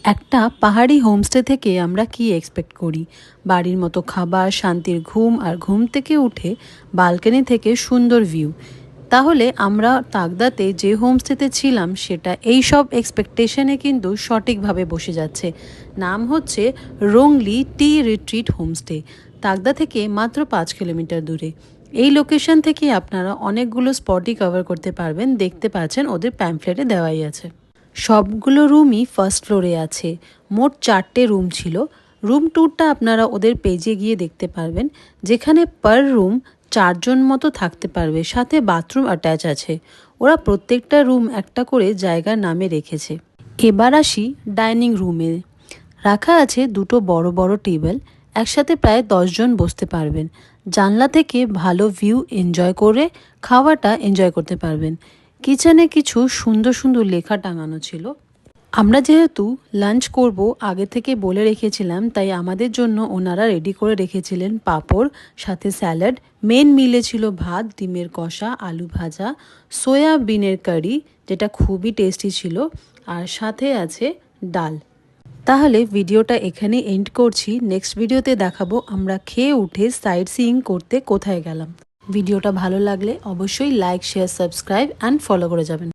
একটা পাহাড়ি হোমস্টে থেকে আমরা কি এক্সপেক্ট করি? বাড়ির মতো খাবার, শান্তির ঘুম, আর ঘুম থেকে উঠে বালকনি থেকে সুন্দর ভিউ। তাহলে আমরা তাগদাতে যে হোমস্টেতে ছিলাম সেটা এই সব এক্সপেকটেশনে কিন্তু সঠিকভাবে বসে যাচ্ছে। নাম হচ্ছে রোংলি টি রিট্রিট হোমস্টে। তাগদা থেকে মাত্র 5 কিলোমিটার দূরে। এই লোকেশন থেকে আপনারা অনেকগুলো স্পটই কভার করতে পারবেন। দেখতে পাচ্ছেন ওদের প্যাম্পলেটে দেওয়াই আছে। সবগুলো রুমই ফার্স্ট ফ্লোরে আছে। মোট 4টে রুম ছিল। রুম ট্যুরটা আপনারা ওদের পেজে গিয়ে দেখতে পারবেন, যেখানে পার রুম 4জন মতো থাকতে পারবে, সাথে বাথরুম অ্যাটাচ আছে। ওরা প্রত্যেকটা রুম একটা করে জায়গার নামে রেখেছে। এবার আসি ডাইনিং রুমে। রাখা আছে দুটো বড় বড় টেবিল, একসাথে প্রায় 10জন বসতে পারবেন। জানলা থেকে ভালো ভিউ এনজয় করে খাওয়াটা এনজয় করতে পারবেন। কিচেনে কিছু সুন্দর সুন্দর লেখা টাঙানো ছিল। আমরা যেহেতু লাঞ্চ করব আগে থেকে বলে রেখেছিলাম, তাই আমাদের জন্য ওনারা রেডি করে রেখেছিলেন পাঁপড়, সাথে স্যালাড। মেন মিলে ছিল ভাত, ডিমের কষা, আলু ভাজা, সয়াবিনের কারি, যেটা খুবই টেস্টি ছিল, আর সাথে আছে ডাল। তাহলে ভিডিওটা এখানে এন্ড করছি। নেক্সট ভিডিওতে দেখাবো আমরা খেয়ে উঠে সাইট সিইং করতে কোথায় গেলাম। ভিডিওটা ভালো লাগলে অবশ্যই like, share, subscribe and follow করে যাবেন।